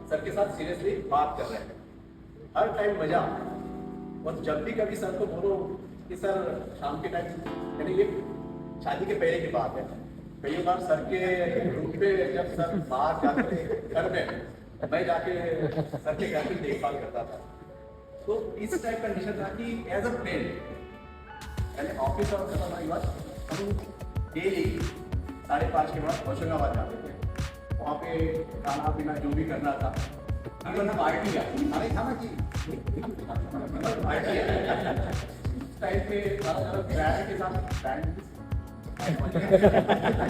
Sir के साथ seriously बात कर रहे हैं, हर टाइम मजा। और जब भी कभी सर को बोलो कि सर शाम के टाइम, यानी ये शादी के पहले की बात है, कई बार सर के रूम पे जब सर बाहर जाते थे घर में, मैं जाके सर के घर की देखभाल करता था। तो इस टाइप का कंडीशन था कि एज अ फ्रेंड, यानी ऑफिस और खत्म होने के बाद हम डेली 5:30 के बाद होशंगाबाद जाते थे। वहाँ पे खाना पीना जो भी करना था, इवन पार्टी है, अरे खाना की पार्टी है टाइप पे ब्रांड के साथ ब्रांड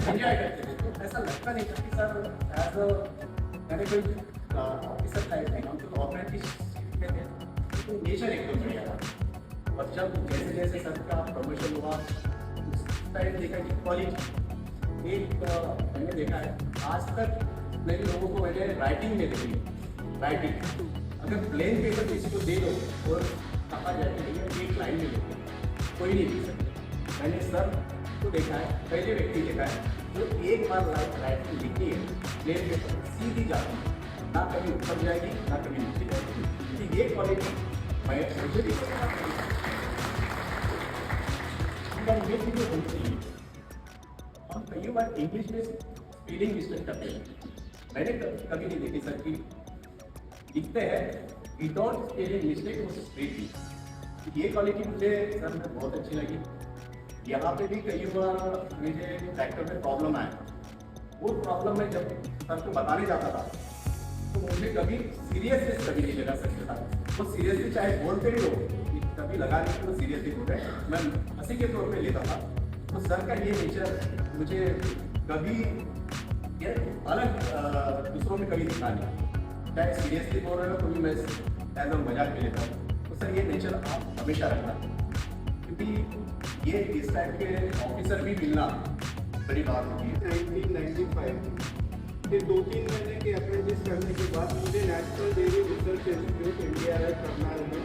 एंजॉय करते थे। तो ऐसा लगता नहीं था कि सर एज अ मैंने कोई ऑफिसर टाइप नहीं, हम तो ऑपरेट ही सीखते थे। तो नेचर एकदम बढ़िया था। और जब जैसे जैसे सर का प्रमोशन हुआ, उस टाइम देखा कि क्वालिटी एक मैंने देखा है, आज तक मेरे लोगों को मैंने राइटिंग में देखी है। राइटिंग अगर प्लेन पेपर किसी को दे दो और कहा जाए कि भैया एक लाइन में लिखो, कोई नहीं लिख सकता। मैंने सर को देखा है, पहले व्यक्ति देखा है जो एक बार राइटिंग लिखी है प्लेन पेपर सीधी जाती है, ना कभी ऊपर जाएगी ना कभी नीचे जाएगी। ये क्वालिटी मैं मुझे भी होती है। हम कई बार इंग्लिश में स्पेलिंग मिस्टेक करते हैं, मैंने कभी नहीं देखी सर की लिखते हैं विदाउट स्पेलिंग मिस्टेक वो स्ट्रेटली। ये क्वालिटी मुझे सर में बहुत अच्छी लगी। यहाँ पे भी कई बार मुझे ट्रैक्टर में प्रॉब्लम आया, वो प्रॉब्लम मैं जब सर को बताने जाता था तो मुझे कभी सीरियसनेस कभी नहीं लगा सर के साथ। वो सीरियसली चाहे बोलते भी हो, कभी लगा नहीं कि वो सीरियसली बोल रहे हैं, मैं हंसी के तौर पे लेता था। तो सर का ये नेचर मुझे कभी ये अलग दूसरों में कभी दिखा नहीं, चाहे सीरियसली बोल रहे हो कभी मैं एज अ मजाक में लेता हूँ। तो सर ये नेचर आप हमेशा रखना, क्योंकि ये इस टाइप के ऑफिसर भी मिलना बड़ी बात होती है। 1995 के 2-3 महीने के अप्रेंटिस करने के बाद मुझे national dairy research institute India Karnal में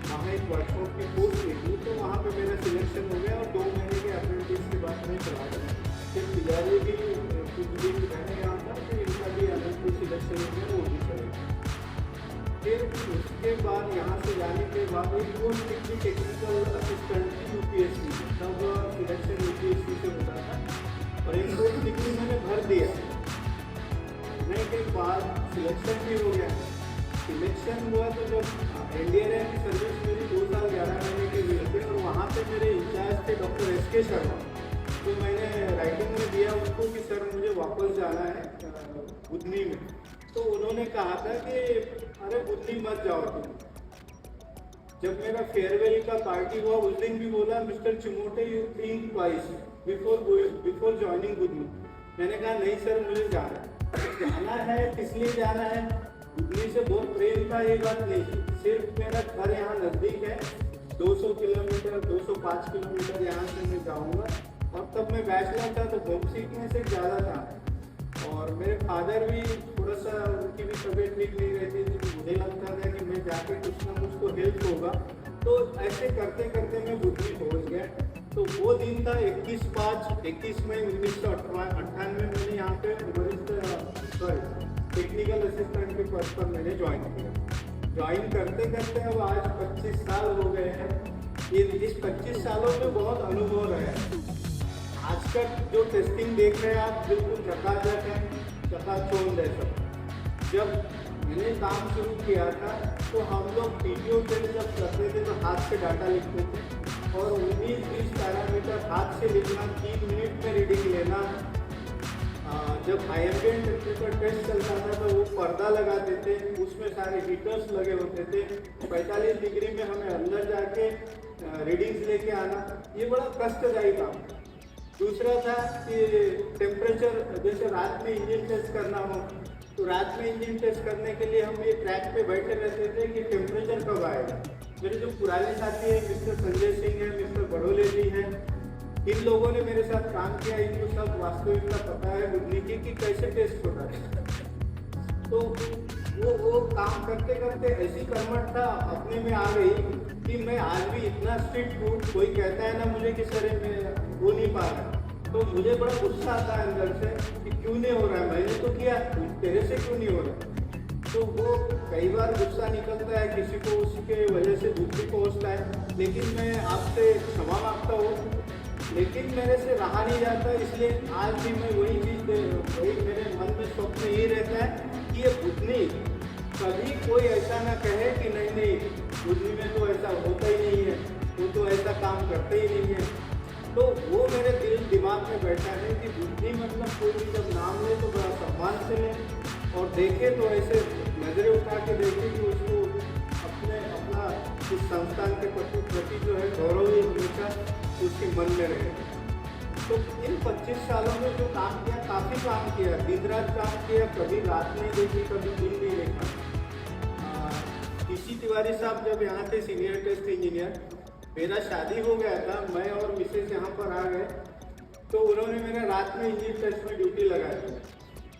वहाँ एक वर्कशॉप की पोस्ट मिली, तो वहाँ पे मेरा सिलेक्शन हो गया और 2 महीने के अप्रेंटिस के बाद मैं चला गया। फिर तिजारी भी कुछ दिन मैंने यहाँ था, फिर इनका भी अलग कोई सिलेक्शन हो गया, वो भी चले गए। फिर उसके बाद यहाँ से जाने के बाद एक वो डिग्री टेक्निकल असिस्टेंट की UPSC, तब सिलेक्शन UPSC से होता था, और एक कोर्स डिग्री मैंने भर दिया। भरने के बाद सिलेक्शन भी हो गया। सिलेक्शन हुआ तो जब इंडियन एयर सर्विस मेरी 2 साल 11 महीने के हुए थे, और वहाँ पे मेरे इंचार्ज थे डॉक्टर SK शर्मा। तो मैंने राइटिंग में दिया उनको कि सर मुझे वापस जाना है बुधनी में। तो उन्होंने कहा था कि अरे बुधनी मत जाओ तुम। जब मेरा फेयरवेल का पार्टी हुआ उस दिन भी बोला mister Chimote you think twice before joining Budhni. मैंने कहा नहीं सर मुझे जाना है, इसलिए जाना है। बुधनी से बहुत प्रेम था, ये बात नहीं, सिर्फ मेरा घर यहाँ नज़दीक है, 200 किलोमीटर 205 किलोमीटर यहाँ से मैं जाऊँगा। और तब मैं बैचलर था तो होम सिकनेस से ज़्यादा था, और मेरे फादर भी थोड़ा सा उनकी भी तबीयत ठीक नहीं रहती थी, तो मुझे लगता था कि मैं जाके कुछ ना कुछ तो हेल्प होगा। तो ऐसे करते करते मैं बुधनी पहुँच गया। तो वो दिन था 21 मई 1998 में मैंने यहाँ पे टेक्निकल असिस्टेंट के पद पर मैंने ज्वाइन किया। ज्वाइन करते करते अब आज 25 साल हो गए हैं। इस 25 सालों में बहुत अनुभव रहा है। आज तक जो टेस्टिंग देख रहे हैं आप बिल्कुल चकाचक है, चकाचौंध है सब। जब मैंने काम शुरू किया था तो हम लोग PTO पे जब करते थे तो हाथ से डाटा लिखते थे, और 19-20 पैरामीटर हाथ से लिखना, 3 मिनट में रीडिंग लेना। जब एम्बिएंट टेम्परेचर टेस्ट चलता था तो वो पर्दा लगाते थे, उसमें सारे हीटर्स लगे होते थे। 45 डिग्री में हमें अंदर जाके रीडिंग्स लेके आना, ये बड़ा कष्टदायी काम। दूसरा था कि टेम्परेचर, जैसे रात में इंजन टेस्ट करना हो तो रात में इंजन टेस्ट करने के लिए हम ये ट्रैक पे बैठे रहते थे कि टेम्परेचर कब आएगा। मेरे जो पुराने साथी हैं मिस्टर संजय सिंह हैं, मिस्टर बड़ोले जी हैं, इन लोगों ने मेरे साथ काम किया, इनको सब वास्तविकता पता है बुधनी की कि कैसे टेस्ट होता है। तो वो काम करते करते ऐसी कर्मठता अपने में आ गई कि मैं आज भी इतना स्ट्रिक्ट हूँ। कोई कहता है ना मुझे कि सर मैं हो नहीं पा रहा, तो मुझे बड़ा गुस्सा आता है अंदर से कि क्यों नहीं हो रहा है, मैंने तो किया, तेरे से क्यों नहीं हो रहा। तो वो कई बार गुस्सा निकलता है, किसी को उसके वजह से दुख भी पहुँचता है, लेकिन मैं आपसे क्षमा मांगता हूँ, लेकिन मेरे से रहा नहीं जाता। इसलिए आज भी मैं वही मेरे मन में स्वप्न यही रहता है कि ये बुद्धनी कभी कोई ऐसा ना कहे कि नहीं बुद्धनी में तो ऐसा होता ही नहीं है, वो तो ऐसा काम करते ही नहीं है। तो वो मेरे दिमाग में बैठा है कि बुद्धनी मतलब कोई भी जब नाम ले तो बड़ा सम्मान से ले, और देखे तो ऐसे नजरें उठा के देखे कि उसको अपना इस संस्थान के प्रति जो है गौरव ही हमेशा उसके मन में रहे। तो इन 25 सालों में जो काम किया, काफ़ी काम किया, दिन रात काम किया, कभी रात नहीं देखी, कभी दिन नहीं देखा। पीसी तिवारी साहब जब यहाँ थे सीनियर टेस्ट इंजीनियर, मेरा शादी हो गया था, मैं और मिसेज यहाँ पर आ गए, तो उन्होंने मेरा रात में इंजीन टेस्ट में ड्यूटी लगाई थी।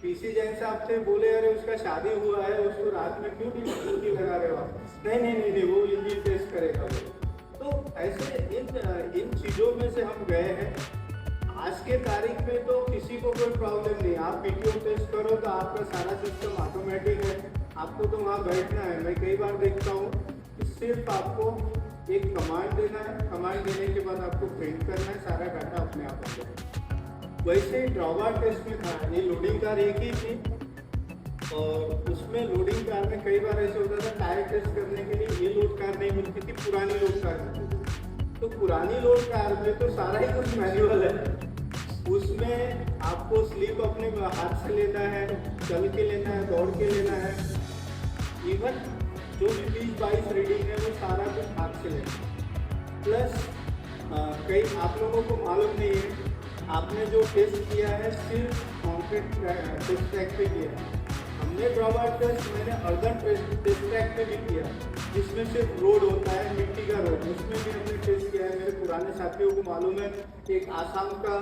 पीसी जैन साहब थे, बोले अरे उसका शादी हुआ है, उसको रात में क्यों ड्यूटी लगा रहे हो आप? नहीं, वो इंजीन टेस्ट करेगा। तो ऐसे इन चीज़ों में से हम गए हैं। आज के तारीख में तो किसी को कोई प्रॉब्लम नहीं, आप पीटीओ टेस्ट करो तो आपका सारा सिस्टम ऑटोमेटिक है, आपको तो वहाँ बैठना है। मैं कई बार देखता हूँ कि सिर्फ आपको एक कमांड देना है, कमांड देने के बाद आपको प्रिंट करना है, सारा डाटा अपने आप आ जाएगा। वैसे ही ड्रॉबार टेस्ट में था, ये लोडिंग कार एक ही थी, और उसमें लोडिंग कार में कई बार ऐसे होता था टायर टेस्ट करने के लिए ये लोड कार नहीं मिलती थी, पुरानी लोड कार मिलती थी। तो पुरानी लोड कार में तो सारा ही कुछ मैनुअल है, उसमें आपको स्लिप अपने हाथ से लेना है, चल के लेना है, दौड़ के लेना है, इवन जो भी 20-22 रीडिंग है वो सारा कुछ हाथ से लेना है। प्लस कई आप लोगों को मालूम नहीं है, आपने जो टेस्ट किया है सिर्फ कॉन्क्रीट टेस्ट ट्रैक पे किया है, हमने ड्रॉबार टेस्ट मैंने अर्बन टेस्ट ट्रैक पे भी किया, जिसमें सिर्फ रोड होता है, मिट्टी का रोड, उसमें भी हमने टेस्ट किया है। मेरे पुराने साथियों को मालूम है, एक आसाम का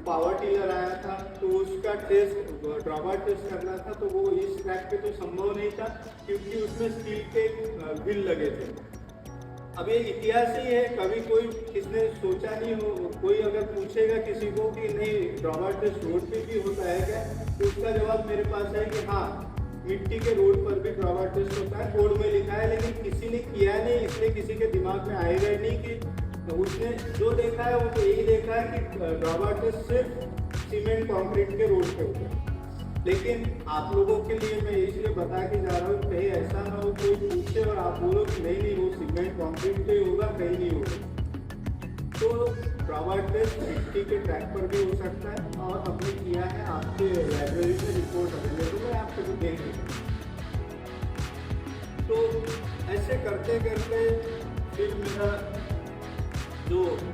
पावर टिलर आया था, तो उसका टेस्ट ड्रॉबार टेस्ट करना था, तो वो इस ट्रैक पे तो संभव नहीं था क्योंकि उसमें स्टील के व्हील लगे थे। अब ये इतिहास ही है, कभी कोई किसने सोचा नहीं हो, कोई अगर पूछेगा किसी को कि नहीं ड्रॉबार टेस्ट रोड पे भी होता है क्या, तो उसका जवाब मेरे पास है कि हाँ, मिट्टी के रोड पर भी ड्रॉबार टेस्ट होता है, बोर्ड में लिखा है, लेकिन किसी ने किया नहीं, इसलिए किसी के दिमाग में आएगा ही नहीं कि उसने जो देखा है वो तो यही देखा है कि ड्रॉबार टेस्ट सिर्फ सीमेंट कंक्रीट के रोड पे होता है। लेकिन आप लोगों के लिए मैं इसलिए बता के जा रहा हूँ, कहीं ऐसा ना हो कोई पूछे और आप बोलो कि नहीं वो सीमेंट कंक्रीट पे होगा, कहीं नहीं होगा। तो ड्रॉबार टेस्ट मिट्टी के ट्रैक पर भी हो सकता है, और हमने किया है, आपके लाइब्रेरी में रिपोर्ट अवेलेबल है, आप कभी देख लीजिए। तो ऐसे करते करते फिर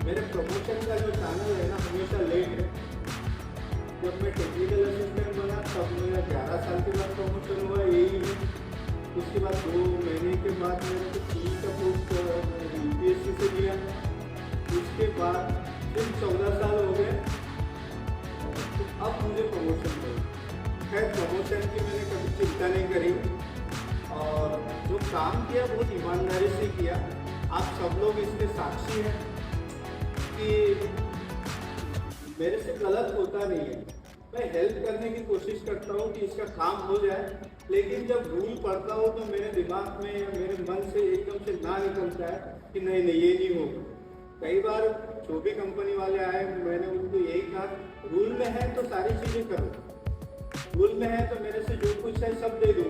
मेरे प्रमोशन का जो चैनल है ना, हमेशा लेट है। जब मैं टेक्निकल असिस्टेंट बना तब मेरा 11 साल के बाद प्रमोशन हुआ, यही है। उसके बाद 2 महीने के बाद मैंने तो CE का पोस्ट UPSC से लिया, उसके बाद फिर 14 साल हो गए, तो अब मुझे प्रमोशन मिला। खैर प्रमोशन की मैंने कभी चिंता नहीं करी, और जो काम किया बहुत ईमानदारी से किया। आप सब लोग इसके साक्षी हैं कि मेरे से गलत होता नहीं है, मैं हेल्प करने की कोशिश करता हूँ कि इसका काम हो जाए, लेकिन जब रूल पढ़ता हूँ तो मेरे दिमाग में या मेरे मन से एकदम से ना निकलता है कि नहीं ये नहीं होगा। कई बार जो भी कंपनी वाले आए, मैंने उनको यही कहा, रूल में है तो सारी चीज़ें करो, रूल में है तो मेरे से जो कुछ है सब दे दो,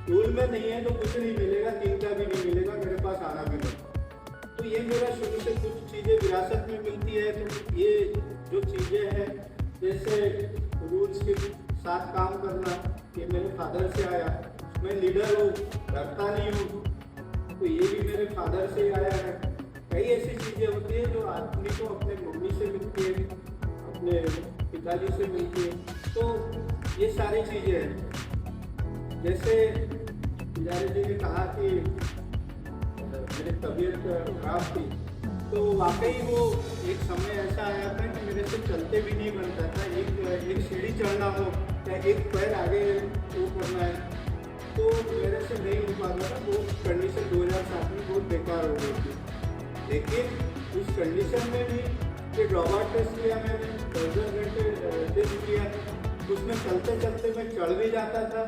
रूल में नहीं है तो कुछ नहीं मिलेगा, चिंता भी नहीं मिलेगा, मेरे पास आना भी नहीं। तो ये मेरा शुरू से कुछ चीज़ें विरासत में मिलती है। तो ये जो चीज़ें हैं, जैसे रूल्स के साथ काम करना, ये मेरे फादर से आया। मैं लीडर हूँ, डरता नहीं हूँ, तो ये भी मेरे फादर से आया है। कई ऐसी चीज़ें होती हैं जो आदमी को अपने मम्मी से मिलती है, अपने पिताजी से मिलती है। तो ये सारी चीज़ें हैं। जैसे पुजारी जी ने कहा कि मेरी तबीयत खराब थी, तो वाकई वो एक समय ऐसा आया था कि मेरे से चलते भी नहीं बनता था। एक सीढ़ी चढ़ना हो या एक पैर आगे वो करना है तो मेरे से नहीं हो पाता था। वो कंडीशन 2007 में बहुत बेकार हो गई थी। लेकिन उस कंडीशन में भी ये ड्रॉबार टेस्ट किया मैंने, दर्जन घंटे टेस्ट किया, उसमें चलते चलते मैं चढ़ भी जाता था,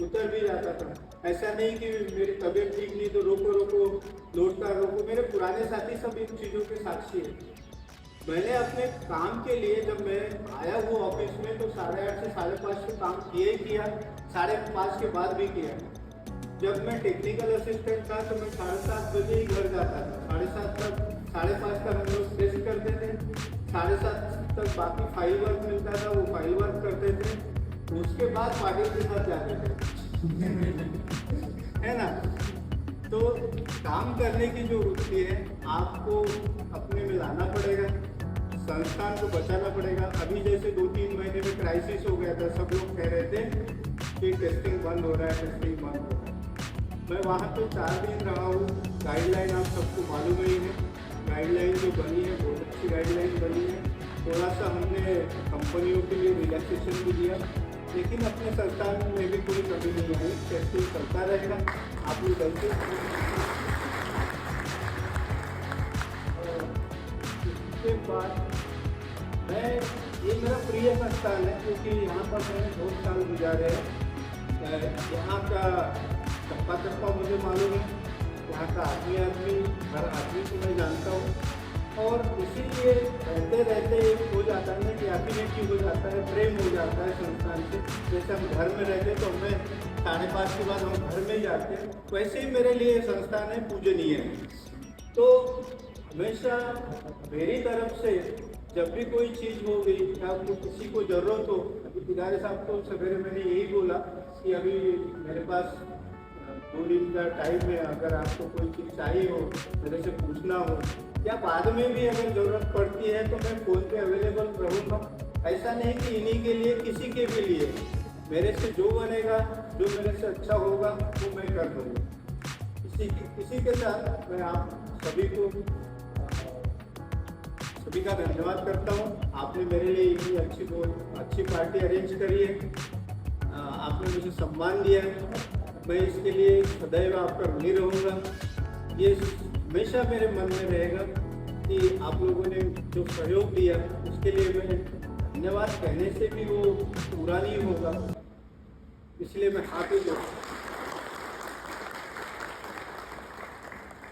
उतर भी जाता था। ऐसा नहीं कि मेरी तबीयत ठीक नहीं तो रोको रोको, लौटता रोको। मेरे पुराने साथी सब इन चीज़ों के साक्षी है। मैंने अपने काम के लिए जब मैं आया हूँ ऑफिस में तो 8:30 से 5:30 से काम किया ही किया, 5:30 के बाद भी किया। जब मैं टेक्निकल असिस्टेंट था तो मैं 7:30 बजे ही घर जाता था, 7:30 तक 5:30 तक हम लोग टेस्ट करते थे, 7:30 तक बाकी फाइल वर्क मिलता था, वो फाइल वर्क करते थे, उसके बाद पार्टी के साथ जाते थे है ना। तो काम करने की जो रुचि है आपको अपने में लाना पड़ेगा, संस्थान को बचाना पड़ेगा। अभी जैसे 2-3 महीने में क्राइसिस हो गया था, सब लोग कह रहे थे कि टेस्टिंग बंद हो रहा है, टेस्टिंग बंद हो रहा है। मैं वहाँ पे 4 दिन रहा हूँ। गाइडलाइन आप सबको मालूम ही है, गाइडलाइन जो बनी है बहुत अच्छी गाइडलाइन बनी है। थोड़ा सा हमने कंपनियों के लिए रिलैक्सेशन भी दिया, लेकिन अपने संस्थान में भी कोई कमी नहीं आई, टेस्टिंग चलता रहेगा। आप लोग गलती उसके बाद ये मेरा प्रिय संस्थान है क्योंकि यहाँ पर मैंने बहुत साल गुजारे हैं। यहाँ का चप्पा चप्पा मुझे मालूम है, यहाँ का आदमी हर आदमी को मैं जानता हूँ, और इसीलिए रहते रहते एक हो जाता है ना कि एफिनिटी हो जाता है, प्रेम हो जाता है संस्थान से। जैसे हम घर में रहते तो हमें 5:30 के बाद हम घर में ही जाते हैं, वैसे ही मेरे लिए संस्थान है पूजनीय है। तो हमेशा मेरी तरफ से जब भी कोई चीज़ हो गई या आपको किसी को ज़रूरत हो, अभी पुजारी साहब को सवेरे मैंने यही बोला कि अभी मेरे पास 2 दिन का टाइम है, अगर आपको कोई चीज़ चाहिए हो मेरे से पूछना हो, या बाद में भी अगर ज़रूरत पड़ती है तो मैं फ़ोन पे अवेलेबल रहूँगा। ऐसा नहीं कि इन्हीं के लिए, किसी के भी लिए मेरे से जो बनेगा, जो मेरे से अच्छा होगा वो मैं कर दूँगा। इसी के साथ मैं आप सभी का धन्यवाद करता हूँ। आपने मेरे लिए इतनी अच्छी पार्टी अरेंज करी है, आपने मुझे सम्मान दिया है, मैं इसके लिए सदैव आपका ऋणी रहूँगा। ये हमेशा मेरे मन में रहेगा कि आप लोगों ने जो सहयोग दिया उसके लिए मैं धन्यवाद कहने से भी वो पूरा नहीं होगा, इसलिए मैं हाथ ही जोड़ता हूँ।